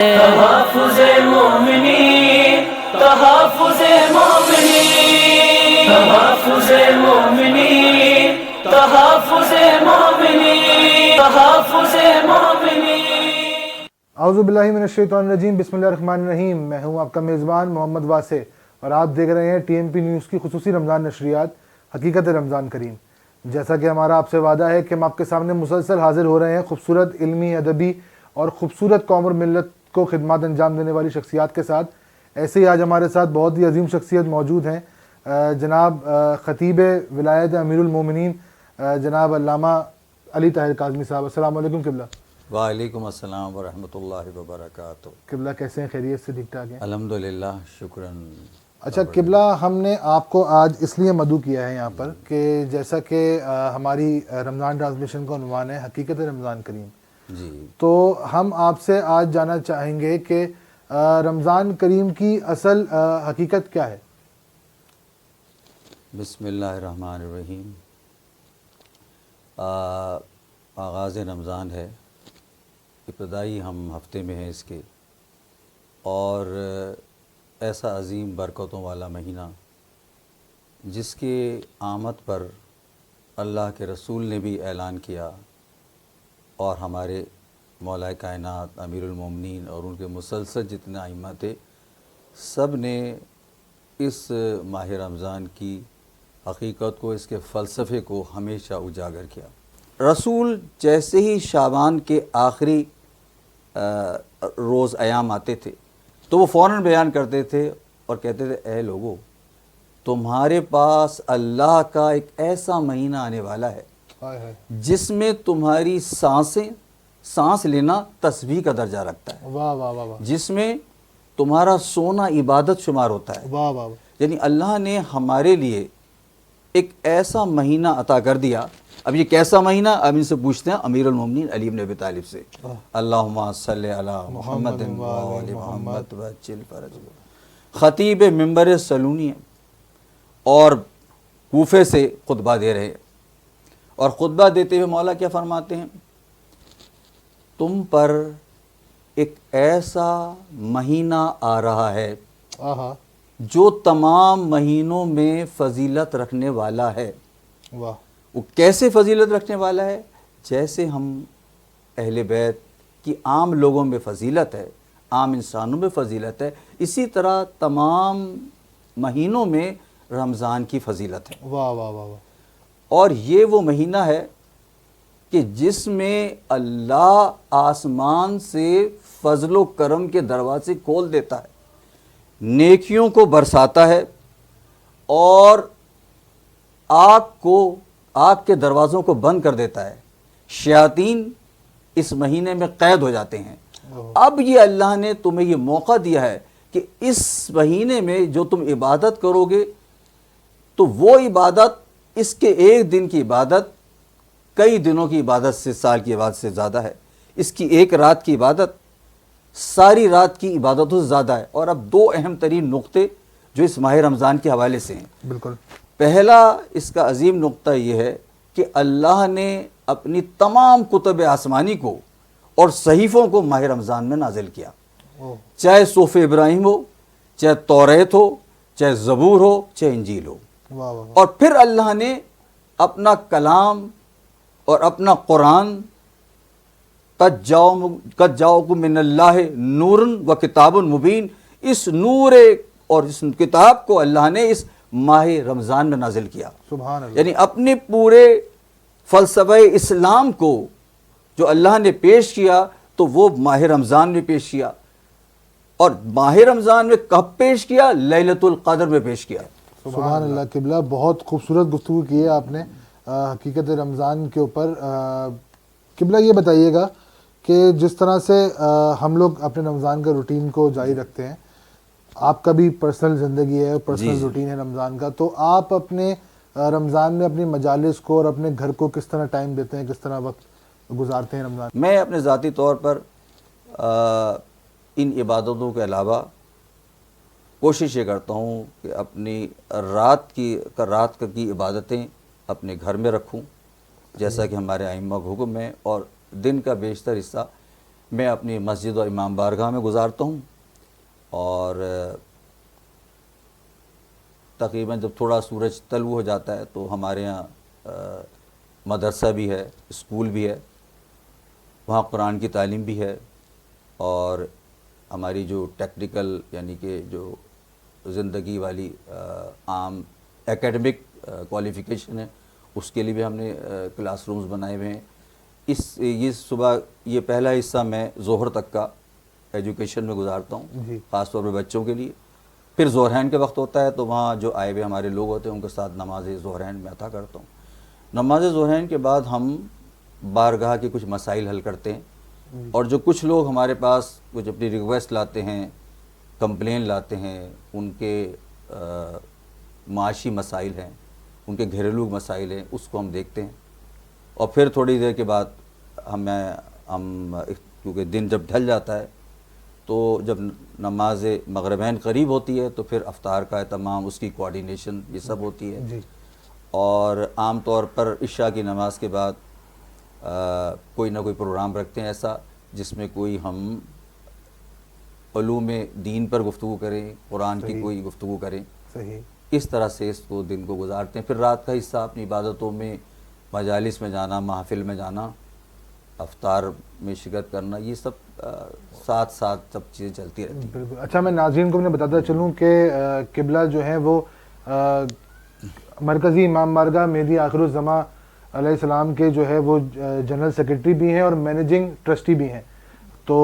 تحفظ مومنین، تحفظ مومنین، تحفظ مومنین، تحفظ مومنین، تحفظ مومنین۔ اعوذ باللہ من الشیطان الرجیم، بسم اللہ الرحمن الرحیم۔ میں ہوں آپ کا میزبان محمد واسع اور آپ دیکھ رہے ہیں ٹی ایم پی نیوز کی خصوصی رمضان نشریات حقیقت رمضان کریم۔ جیسا کہ ہمارا آپ سے وعدہ ہے کہ ہم آپ کے سامنے مسلسل حاضر ہو رہے ہیں خوبصورت علمی، ادبی اور خوبصورت قوم اور ملت کو خدمات انجام دینے والی شخصیات کے ساتھ۔ ایسے ہی آج ہمارے ساتھ بہت ہی عظیم شخصیت موجود ہیں، جناب خطیب ولایت امیر المومنین جناب علامہ علی طاہر کاظمی صاحب۔ السلام علیکم قبلہ۔ وعلیکم السلام ورحمۃ اللہ وبرکاتہ۔ قبلہ کیسے ہیں؟ خیریت سے؟ ٹھیک ٹھاک ہیں الحمدللہ، شکراً۔ اچھا قبلہ، ہم نے آپ کو آج اس لیے مدعو کیا ہے یہاں پر کہ جیسا کہ ہماری رمضان ٹرانسمیشن کا عنوان ہے حقیقت رمضان کریم، جی، تو ہم آپ سے آج جاننا چاہیں گے کہ رمضان کریم کی اصل حقیقت کیا ہے؟ بسم اللہ الرحمن الرحیم۔ آغاز رمضان ہے، ابتدائی ہم ہفتے میں ہیں اس کے، اور ایسا عظیم برکتوں والا مہینہ جس کے آمد پر اللہ کے رسول نے بھی اعلان کیا اور ہمارے مولا کائنات امیر المومنین اور ان کے مسلسل جتنے ائمہ تھے سب نے اس ماہ رمضان کی حقیقت کو، اس کے فلسفے کو ہمیشہ اجاگر کیا۔ رسول جیسے ہی شعبان کے آخری روز ایام آتے تھے تو وہ فوراً بیان کرتے تھے اور کہتے تھے اے لوگو، تمہارے پاس اللہ کا ایک ایسا مہینہ آنے والا ہے جس میں تمہاری سانس لینا تسبیح کا درجہ رکھتا ہے، واہ واہ واہ واہ، جس میں تمہارا سونا عبادت شمار ہوتا ہے۔ واہ واہ واہ۔ یعنی اللہ نے ہمارے لیے ایک ایسا مہینہ عطا کر دیا۔ اب یہ کیسا مہینہ؟ اب ان سے پوچھتے ہیں امیر المومنین علی بن ابی طالب سے۔ اللہم صلی علی محمد و آل محمد وعجل فرجہ۔ خطیب منبر سلونی ہے اور کوفے سے خطبہ دے رہے ہیں، اور خطبہ دیتے ہوئے مولا کیا فرماتے ہیں؟ تم پر ایک ایسا مہینہ آ رہا ہے آہا، جو تمام مہینوں میں فضیلت رکھنے والا ہے۔ واہ، وہ کیسے فضیلت رکھنے والا ہے؟ جیسے ہم اہل بیت کی عام لوگوں میں فضیلت ہے، عام انسانوں میں فضیلت ہے، اسی طرح تمام مہینوں میں رمضان کی فضیلت ہے۔ واہ واہ واہ واہ۔ اور یہ وہ مہینہ ہے کہ جس میں اللہ آسمان سے فضل و کرم کے دروازے کھول دیتا ہے، نیکیوں کو برساتا ہے، اور آگ کے دروازوں کو بند کر دیتا ہے۔ شیاطین اس مہینے میں قید ہو جاتے ہیں۔ اب یہ اللہ نے تمہیں یہ موقع دیا ہے کہ اس مہینے میں جو تم عبادت کرو گے تو وہ عبادت، اس کے ایک دن کی عبادت کئی دنوں کی عبادت سے، سال کی عبادت سے زیادہ ہے۔ اس کی ایک رات کی عبادت ساری رات کی عبادتوں سے زیادہ ہے۔ اور اب دو اہم ترین نقطے جو اس ماہ رمضان کے حوالے سے ہیں۔ بالکل۔ پہلا اس کا عظیم نقطہ یہ ہے کہ اللہ نے اپنی تمام کتب آسمانی کو اور صحیفوں کو ماہ رمضان میں نازل کیا، چاہے صحف ابراہیم ہو، چاہے توریت ہو، چاہے زبور ہو، چاہے انجیل ہو۔ واہ واہ۔ اور پھر اللہ نے اپنا کلام اور اپنا قرآن، قد جاؤکم من اللہ نور و کتاب مبین، اس نور اور اس کتاب کو اللہ نے اس ماہ رمضان میں نازل کیا۔ سبحان اللہ۔ یعنی اپنے پورے فلسفہ اسلام کو جو اللہ نے پیش کیا تو وہ ماہ رمضان میں پیش کیا، اور ماہ رمضان میں کب پیش کیا؟ لیلۃ القدر میں پیش کیا۔ سبحان اللہ قبلہ، بہت خوبصورت گفتگو کی ہے آپ نے حقیقت رمضان کے اوپر۔ قبلہ یہ بتائیے گا کہ جس طرح سے ہم لوگ اپنے رمضان کا روٹین کو جاری رکھتے ہیں، آپ کا بھی پرسنل زندگی ہے، پرسنل روٹین ہے رمضان کا، تو آپ اپنے رمضان میں اپنی مجالس کو اور اپنے گھر کو کس طرح ٹائم دیتے ہیں، کس طرح وقت گزارتے ہیں رمضان؟ میں اپنے ذاتی طور پر ان عبادتوں کے علاوہ کوشش یہ کرتا ہوں کہ اپنی رات کی عبادتیں اپنے گھر میں رکھوں، جیسا کہ ہمارے ائمہ کا حکم ہے، اور دن کا بیشتر حصہ میں اپنی مسجد اور امام بارگاہ میں گزارتا ہوں، اور تقریباً جب تھوڑا سورج طلوع ہو جاتا ہے تو ہمارے یہاں مدرسہ بھی ہے، اسکول بھی ہے، وہاں قرآن کی تعلیم بھی ہے، اور ہماری جو ٹیکنیکل یعنی کہ جو زندگی والی عام ایکیڈمک کوالیفیکیشن ہے اس کے لیے بھی ہم نے کلاس رومز بنائے ہوئے ہیں۔ یہ صبح یہ پہلا حصہ میں ظہر تک کا ایجوکیشن میں گزارتا ہوں، جی خاص طور پہ بچوں کے لیے۔ پھر ظہرین کے وقت ہوتا ہے تو وہاں جو آئے ہوئے ہمارے لوگ ہوتے ہیں ان کے ساتھ نماز ظہرین میں عطا کرتا ہوں۔ نماز ظہرین کے بعد ہم بارگاہ کے کچھ مسائل حل کرتے ہیں، اور جو کچھ لوگ ہمارے پاس کچھ اپنی ریکویسٹ لاتے ہیں، کمپلین لاتے ہیں، ان کے معاشی مسائل ہیں، ان کے گھریلو مسائل ہیں، اس کو ہم دیکھتے ہیں، اور پھر تھوڑی دیر کے بعد ہم کیونکہ دن جب ڈھل جاتا ہے تو جب نماز مغربین قریب ہوتی ہے تو پھر افطار کا اہتمام، اس کی کوارڈینیشن یہ سب ہوتی ہے، جی اور عام طور پر عشاء کی نماز کے بعد کوئی نہ کوئی پروگرام رکھتے ہیں ایسا جس میں کوئی ہم علوم دین پر گفتگو کریں، قرآن کی صحیح کوئی گفتگو کریں، صحیح اس طرح سے اس کو دن کو گزارتے ہیں۔ پھر رات کا حصہ اپنی عبادتوں میں، مجالس میں جانا، محافل میں جانا، افطار میں شرکت کرنا، یہ سب ساتھ ساتھ سب چیزیں چلتی رہتی ہیں۔ بالکل۔ اچھا، میں ناظرین کو بھی بتاتا چلوں کہ قبلہ جو ہے وہ مرکزی امام بارگاہ مہدی آخر الزماں علیہ السلام کے جو ہے وہ جنرل سیکرٹری بھی ہیں اور مینیجنگ ٹرسٹی بھی ہیں، تو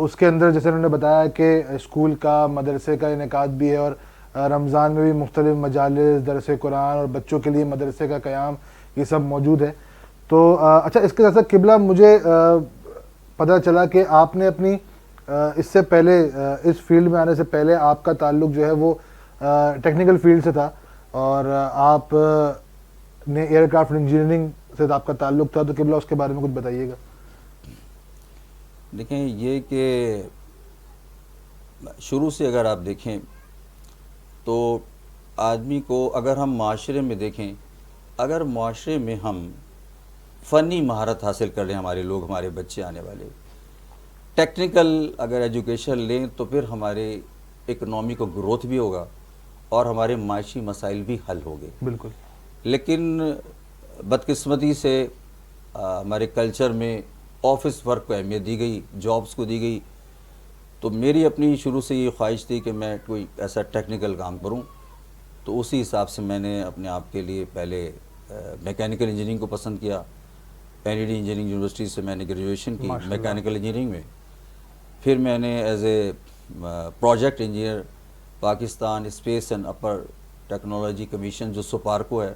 اس کے اندر جیسے انہوں نے بتایا کہ اسکول کا، مدرسے کا انعقاد بھی ہے، اور رمضان میں بھی مختلف مجالس، درس قرآن اور بچوں کے لیے مدرسے کا قیام، یہ سب موجود ہے۔ تو اچھا، اس کے ساتھ ساتھ قبلہ مجھے پتہ چلا کہ آپ نے اپنی اس سے پہلے، اس فیلڈ میں آنے سے پہلے آپ کا تعلق جو ہے وہ ٹیکنیکل فیلڈ سے تھا، اور آپ نے ایئر کرافٹ انجینئرنگ سے آپ کا تعلق تھا، تو قبلہ اس کے بارے میں کچھ بتائیے گا۔ دیکھیں، یہ کہ شروع سے اگر آپ دیکھیں تو آدمی کو، اگر ہم معاشرے میں دیکھیں، اگر معاشرے میں ہم فنی مہارت حاصل کر لیں، ہمارے لوگ، ہمارے بچے آنے والے، ٹیکنیکل اگر ایجوکیشن لیں تو پھر ہمارے اکنامی کو گروتھ بھی ہوگا اور ہمارے معاشی مسائل بھی حل ہو گئے۔ بالکل۔ لیکن بدقسمتی سے ہمارے کلچر میں آفس ورک کو اہمیت دی گئی، جابس کو دی گئی، تو میری اپنی شروع سے یہ خواہش تھی کہ میں کوئی ایسا ٹیکنیکل کام کروں، تو اسی حساب سے میں نے اپنے آپ کے لیے پہلے میکینیکل انجینئرنگ کو پسند کیا۔ N E D engineering university سے میں نے گریجویشن کی میکینیکل انجینئرنگ میں، پھر میں نے as a project engineer Pakistan space and upper technology commission جو سپارکو ہے،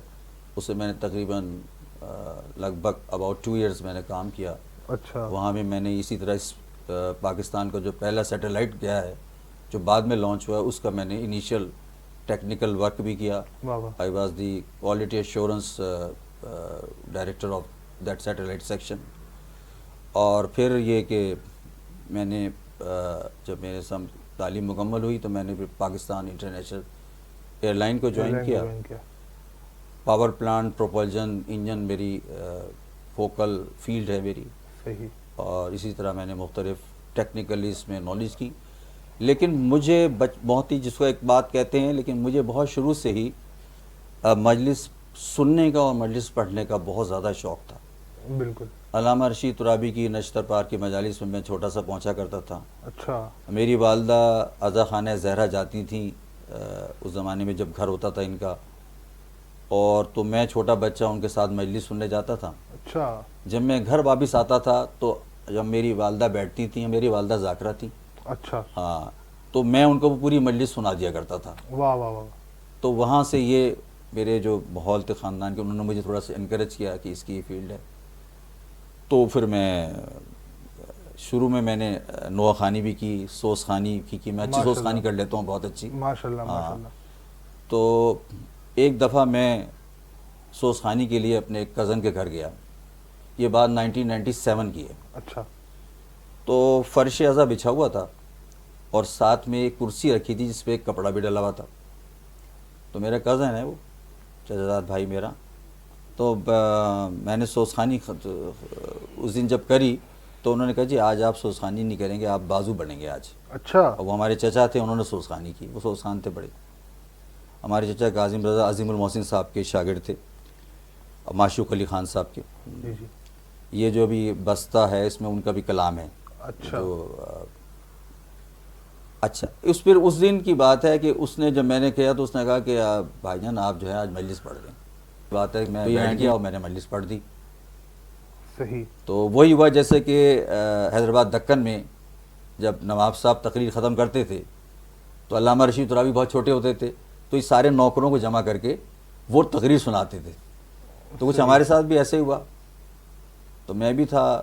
اسے میں نے تقریباً لگ بھگ اباؤٹ 2 ایئرز میں نے کام کیا۔ اچھا۔ وہاں میں نے اسی طرح پاکستان کا جو پہلا سیٹلائٹ گیا ہے جو بعد میں لانچ ہوا ہے، اس کا میں نے انیشیل ٹیکنیکل ورک بھی کیا۔ واہ واہ۔ I was the quality assurance director of that satellite section. اور پھر یہ کہ میں نے جب میرے تعلیم مکمل ہوئی تو میں نے پھر پاکستان انٹرنیشنل ایئر لائن کو جوائن کیا۔ پاور پلانٹ، پروپلجن، انجن میری فوکل فیلڈ ہے میری، صحیح۔ اور اسی طرح میں نے مختلف ٹیکنیکلی اس میں نالج کی۔ لیکن مجھے بہت ہی، جس کو ایک بات کہتے ہیں، لیکن مجھے بہت شروع سے ہی مجلس سننے کا اور مجلس پڑھنے کا بہت زیادہ شوق تھا۔ بالکل۔ علامہ رشید ترابی کی نشتر پار کی مجالس میں چھوٹا سا پہنچا کرتا تھا۔ اچھا۔ میری والدہ عزا خانہ زہرا جاتی تھیں اس زمانے میں جب گھر ہوتا تھا ان کا، اور تو میں چھوٹا بچہ ان کے ساتھ مجلس سننے جاتا تھا۔ اچھا۔ جب میں گھر واپس آتا تھا تو جب میری والدہ بیٹھتی تھیں، میری والدہ ذاکرہ تھیں، اچھا۔ ہاں، تو میں ان کو پوری مجلس سنا دیا کرتا تھا۔ واہ واہ واہ۔ تو وہاں سے یہ میرے جو ماحول تھے خاندان کے، انہوں نے مجھے تھوڑا سا انکریج کیا کہ اس کی یہ فیلڈ ہے۔ تو پھر میں شروع میں نے نوح خانی بھی کی، سوس خانی بھی کی، میں اچھی سوس خانی کر لیتا ہوں، بہت اچھی۔ ماشاء اللہ ماشاء اللہ۔ تو ایک دفعہ میں سوس خانی کے لیے اپنے ایک کزن کے گھر گیا، یہ بات 1997 کی ہے۔ اچھا۔ تو فرش ازا بچھا ہوا تھا اور ساتھ میں ایک کرسی رکھی تھی جس پہ ایک کپڑا بھی ڈلا ہوا تھا۔ تو میرا کزن ہے وہ، شہزاد بھائی میرا، تو میں نے سوس خانی اس دن جب کری تو انہوں نے کہا جی آج آپ سوزخانی نہیں کریں گے، آپ بازو بنیں گے آج. اچھا. اور وہ ہمارے چچا تھے، انہوں نے سوزخانی کی، وہ سوزخان تھے بڑے. ہمارے چچا کاظم رضا عظیم المحسن صاحب کے شاگرد تھے، معشوق علی خان صاحب کے. جی جی. یہ جو بھی بستہ ہے اس میں ان کا بھی کلام ہے. اچھا. اچھا پھر اس دن کی بات ہے کہ اس نے جب میں نے کیا تو اس نے کہا کہ بھائی جان آپ جو ہے آج مجلس پڑھ دیں. بات ہے کہ میں بیٹھ گیا اور میں نے مجلس پڑھ دی. صحیح. تو وہی ہوا جیسے کہ حیدرآباد دکن میں جب نواب صاحب تقریر ختم کرتے تھے تو علامہ رشید ترابی بہت چھوٹے ہوتے تھے تو اس سارے نوکروں کو جمع کر کے وہ تقریر سناتے تھے. تو کچھ ہمارے ساتھ بھی ایسے ہی ہوا. تو میں بھی تھا،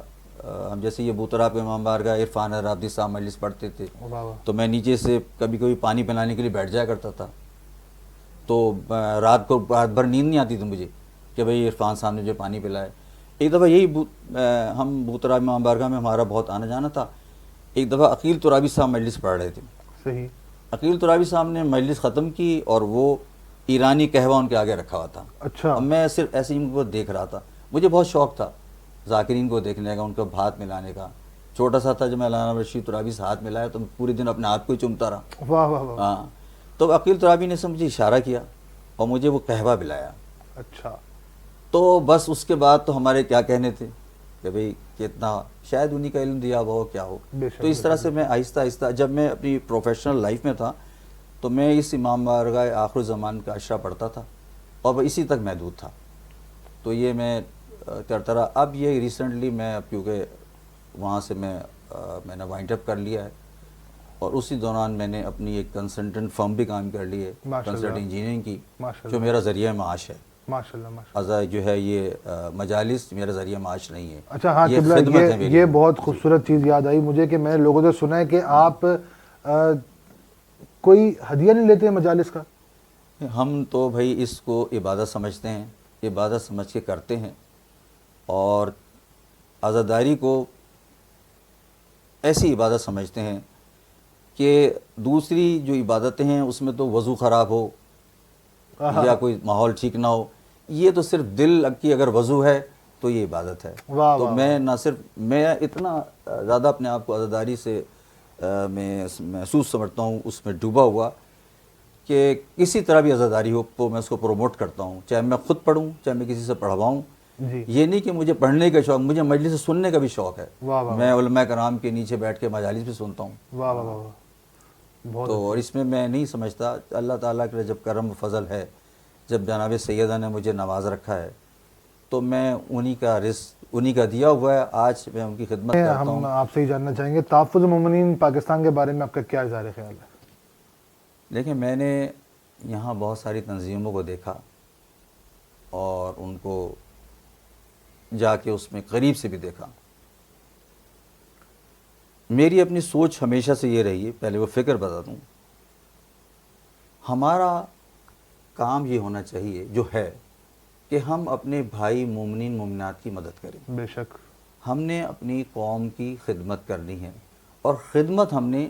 ہم جیسے یہ بوتراب امام بارگاہ عرفان رابطی صاحب مجلس پڑھتے تھے تو میں نیچے سے کبھی کبھی پانی پلانے کے لیے بیٹھ جایا کرتا تھا. تو رات بھر نیند نہیں آتی تھی مجھے کہ بھئی عرفان صاحب نے جو پانی پلایا. ایک دفعہ یہی ہم بوتراب امام بارگاہ میں ہمارا بہت آنا جانا تھا. ایک دفعہ عقیل ترابی صاحب مجلس پڑھ رہے تھے. صحیح. عقیل ترابی صاحب نے مجلس ختم کی اور وہ ایرانی قہوہ ان کے آگے رکھا ہوا تھا. اچھا. اب میں صرف ایسے ہی ان کو دیکھ رہا تھا. مجھے بہت شوق تھا ذاکرین کو دیکھنے کا، ان کو ہاتھ ملانے کا. چھوٹا سا تھا، جب میں علامہ رشید ترابی سے ہاتھ ملایا تو پورے دن اپنے ہاتھ کو ہی چومتا رہا. واہ واہ واہ. ہاں. تو عقیل ترابی نے مجھے اشارہ کیا اور مجھے وہ قہوہ پلایا. اچھا. تو بس اس کے بعد تو ہمارے کیا کہنے تھے کہ بھئی کتنا شاید انہی کا علم دیا ہوا ہو کیا ہو. تو اس طرح سے میں آہستہ آہستہ جب میں اپنی پروفیشنل لائف میں تھا تو میں اس امام بارگاہ آخر زمان کا اشرا پڑھتا تھا اور وہ اسی تک محدود تھا. تو یہ میں کرتا رہا. اب یہ ریسنٹلی میں کیونکہ وہاں سے میں نے وائنڈ اپ کر لیا ہے اور اسی دوران میں نے اپنی ایک کنسلٹنٹ فرم بھی کام کر لی ہے، کنسلٹنٹ انجینئرنگ کی، جو میرا ذریعہ معاش ہے. ماشاءاللہ ماشاءاللہ. ازا جو ہے یہ مجالس میرا ذریعہ معاش نہیں ہے. اچھا ہاں یہ قبلہ، خدمت ہے میری. یہ بہت خوبصورت چیز یاد آئی مجھے کہ میں نے لوگوں سے سنا ہے کہ آپ کوئی ہدیہ نہیں لیتے مجالس کا. ہم تو بھائی اس کو عبادت سمجھتے ہیں، عبادت سمجھ کے کرتے ہیں اور عزاداری کو ایسی عبادت سمجھتے ہیں کہ دوسری جو عبادتیں ہیں اس میں تو وضو خراب ہو یا کوئی ماحول ٹھیک نہ ہو، یہ تو صرف دل کی اگر وضو ہے تو یہ عبادت ہے. تو میں نہ صرف میں اتنا زیادہ اپنے آپ کو عزاداری سے میں محسوس سمجھتا ہوں، اس میں ڈوبا ہوا کہ کسی طرح بھی عزاداری ہو تو میں اس کو پروموٹ کرتا ہوں، چاہے میں خود پڑھوں چاہے میں کسی سے پڑھواؤں. یہ نہیں کہ مجھے پڑھنے کا شوق، مجھے مجلس سے سننے کا بھی شوق ہے. میں علماء کرام کے نیچے بیٹھ کے مجالس بھی سنتا ہوں. واہ واہ واہ. تو اور اس میں نہیں سمجھتا، اللہ تعالیٰ کا جب کرم و فضل ہے، جب جناب سیدہ نے مجھے نواز رکھا ہے تو میں انہی کا رزق انہی کا دیا ہوا ہے. آج میں ان کی خدمت کرتا ہوں. ہم آپ سے ہی جاننا چاہیں گے تحفظ مومنین پاکستان کے بارے میں آپ کا کیا اظہار خیال ہے؟ دیکھیں میں نے یہاں بہت ساری تنظیموں کو دیکھا اور ان کو جا کے اس میں قریب سے بھی دیکھا. میری اپنی سوچ ہمیشہ سے یہ رہی ہے، پہلے وہ فکر بتا دوں، ہمارا کام یہ ہونا چاہیے جو ہے کہ ہم اپنے بھائی مومنین مومنات کی مدد کریں. بے شک. ہم نے اپنی قوم کی خدمت کرنی ہے اور خدمت ہم نے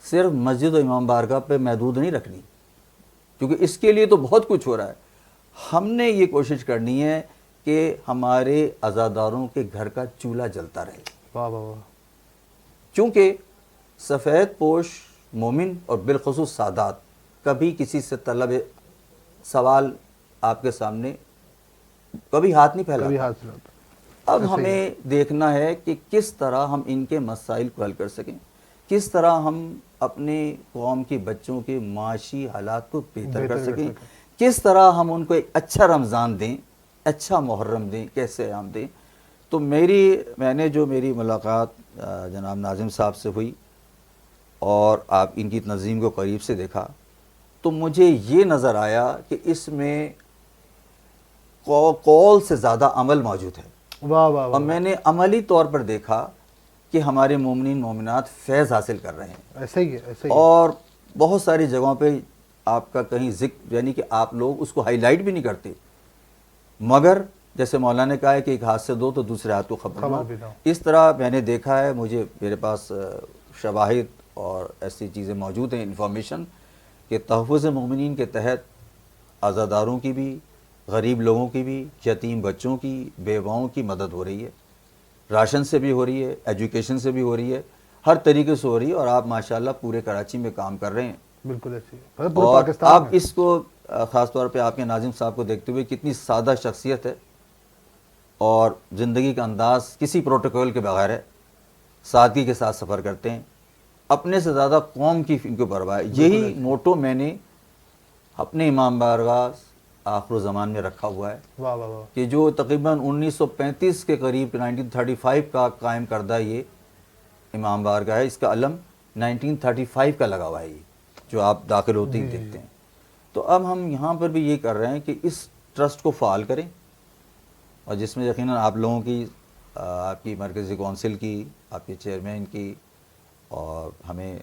صرف مسجد و امام بارگاہ پہ محدود نہیں رکھنی، کیونکہ اس کے لیے تو بہت کچھ ہو رہا ہے. ہم نے یہ کوشش کرنی ہے کہ ہمارے عزاداروں کے گھر کا چولہا جلتا رہے. واہ واہ واہ. چونکہ سفید پوش مومن اور بالخصوص سادات کبھی کسی سے طلب سوال آپ کے سامنے کبھی ہاتھ نہیں پھیلاتا. اب ہمیں دیکھنا ہے کہ کس طرح ہم ان کے مسائل کو حل کر سکیں، کس طرح ہم اپنے قوم کے بچوں کے معاشی حالات کو بہتر کر سکیں، کس طرح ہم ان کو ایک اچھا رمضان دیں، اچھا محرم دیں، کیسے ایام دیں. تو میں نے جو میری ملاقات جناب ناظم صاحب سے ہوئی اور آپ ان کی تنظیم کو قریب سے دیکھا تو مجھے یہ نظر آیا کہ اس میں قول سے زیادہ عمل موجود ہے. واہ واہ. اور میں نے عملی طور پر دیکھا کہ ہمارے مومنین مومنات فیض حاصل کر رہے ہیں. ایسا ہی ہے، ایسا ہی. اور بہت ساری جگہوں پہ آپ کا کہیں ذکر، یعنی کہ آپ لوگ اس کو ہائی لائٹ بھی نہیں کرتے، مگر جیسے مولانا نے کہا ہے کہ ایک ہاتھ سے دو تو دوسرے ہاتھ کو خبر نہ. اس طرح میں نے دیکھا ہے، میرے پاس شواہد اور ایسی چیزیں موجود ہیں، انفارمیشن، کہ تحفظ مومنین کے تحت عزاداروں کی بھی، غریب لوگوں کی بھی، یتیم بچوں کی، بیواؤں کی مدد ہو رہی ہے، راشن سے بھی ہو رہی ہے, ایجوکیشن سے بھی ہو رہی ہے, ہر طریقے سے ہو رہی ہے, اور آپ ماشاءاللہ پورے کراچی میں کام کر رہے ہیں. بالکل ایسی ہے پورے اور پاکستان آپ میں. اس کو خاص طور پہ آپ کے ناظم صاحب کو دیکھتے ہوئے کتنی سادہ شخصیت ہے, اور زندگی کا انداز کسی پروٹوکول کے بغیر ہے, سادگی کے ساتھ سفر کرتے ہیں, اپنے سے زیادہ قوم کی ان کو پرواہ ہے. یہی موٹو میں نے اپنے امام بارگاہ آخر الزمان میں رکھا ہوا ہے, واہ واہ واہ. کہ جو تقریباً 1935 کے قریب 1935 کا قائم کردہ یہ امام بارگاہ ہے, اس کا علم 1935 کا لگا ہوا ہے, یہ جو آپ داخل ہوتے ہی دیکھتے ہیں. تو اب ہم یہاں پر بھی یہ کر رہے ہیں کہ اس ٹرسٹ کو فعال کریں, اور جس میں یقیناً آپ لوگوں کی, آپ کی مرکزی کونسل کی, آپ کے چیئرمین کی, اور ہمیں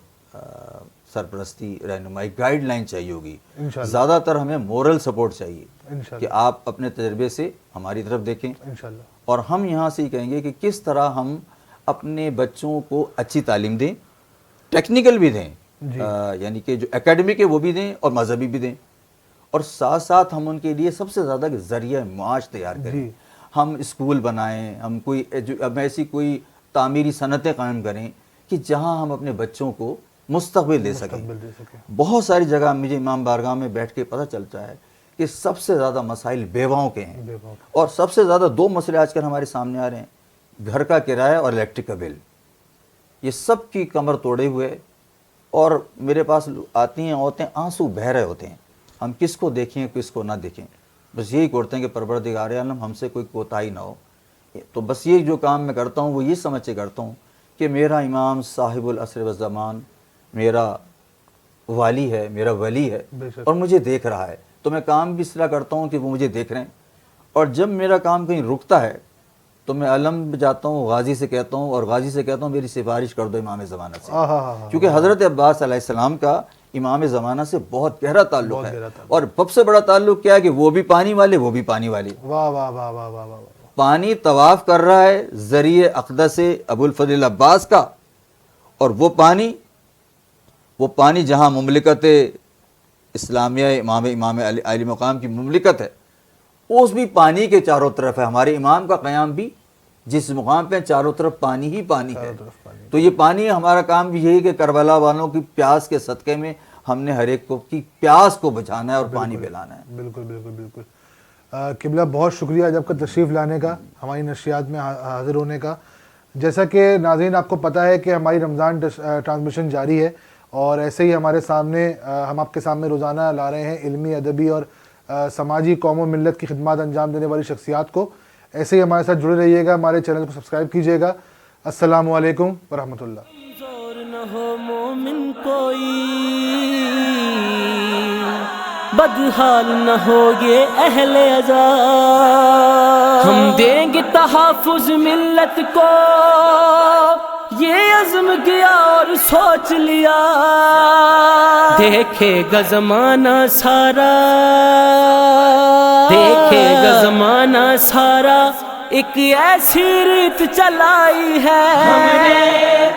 سرپرستی, رہنمائی, گائیڈ لائن چاہیے ہوگی. انشاءاللہ. زیادہ تر ہمیں مورل سپورٹ چاہیے انشاءاللہ. کہ آپ اپنے تجربے سے ہماری طرف دیکھیں, انشاءاللہ. اور ہم یہاں سے یہ کہیں گے کہ کس طرح ہم اپنے بچوں کو اچھی تعلیم دیں, ٹیکنیکل بھی دیں, یعنی کہ جو اکیڈمک ہے وہ بھی دیں اور مذہبی بھی دیں, اور ساتھ ساتھ ہم ان کے لیے سب سے زیادہ ذریعہ معاش تیار کریں. ہم اسکول بنائیں, ہم کوئی ایسی کوئی تعمیری صنعتیں قائم کریں کہ جہاں ہم اپنے بچوں کو مستقبل دے سکیں. بہت ساری جگہ مجھے امام بارگاہ میں بیٹھ کے پتہ چلتا ہے کہ سب سے زیادہ مسائل بیواؤں کے ہیں, اور سب سے زیادہ 2 مسئلے آج کل ہمارے سامنے آ رہے ہیں, گھر کا کرایہ اور الیکٹرک کا بل. یہ سب کی کمر توڑے ہوئے, اور میرے پاس آتی ہیں عورتیں, آنسو بہہ رہے ہوتے ہیں, ہم کس کو دیکھیں کس کو نہ دیکھیں. بس یہی کرتے ہیں کہ پروردگار عالم ہم سے کوئی کوتاہی نہ ہو. تو بس یہ جو کام میں کرتا ہوں وہ یہ سمجھ کے کرتا ہوں کہ میرا امام صاحب العصر والزمان میرا والی ہے, میرا ولی ہے, اور مجھے دیکھ رہا ہے. تو میں کام بھی اس طرح کرتا ہوں کہ وہ مجھے دیکھ رہے ہیں, اور جب میرا کام کہیں رکتا ہے تو میں علم جاتا ہوں, غازی سے کہتا ہوں, اور غازی سے کہتا ہوں میری سفارش کر دو امام زمانہ سے, کیونکہ حضرت عباس علیہ السلام کا امام زمانہ سے بہت گہرا تعلق ہے. اور سب سے بڑا تعلق کیا ہے کہ وہ بھی پانی والے, وہ بھی پانی والے. واہ واہ واہ واہ واہ واہ. پانی طواف کر رہا ہے ذریعہ اقدس ابو الفضل عباس کا, اور وہ پانی جہاں مملکت اسلامیہ امام علی مقام کی مملکت ہے, اس بھی پانی کے چاروں طرف ہے. ہمارے امام کا قیام بھی جس مقام پہ چاروں طرف پانی ہی پانی ہے. تو یہ پانی, ہمارا کام بھی یہی کہ کربلا والوں کی پیاس کے صدقے میں ہم نے ہر ایک کو کی پیاس کو بجھانا ہے اور پانی پلانا ہے. بالکل بالکل بالکل. قبلہ بہت شکریہ جب کا تشریف لانے کا, ہماری نشریات میں حاضر ہونے کا. جیسا کہ ناظرین آپ کو پتہ ہے کہ ہماری رمضان ٹرانسمیشن جاری ہے, اور ایسے ہی ہمارے سامنے, ہم آپ کے سامنے روزانہ لا رہے ہیں علمی, ادبی اور سماجی قوم و ملت کی خدمات انجام دینے والی شخصیات کو. ایسے ہی ہمارے ساتھ جڑے رہیے گا, ہمارے چینل کو سبسکرائب کیجیے گا. السلام علیکم ورحمۃ اللہ. زور نہ ہو مومن کوئی, بدحال نہ ہو یہ اہل عزا, ہم دیں گے تحفظ ملت کو, یہ عزم کیا اور سوچ لیا. دیکھے گا زمانہ سارا, دیکھے گا زمانہ سارا, ایک ایسی ریت چلائی ہے ہم نے.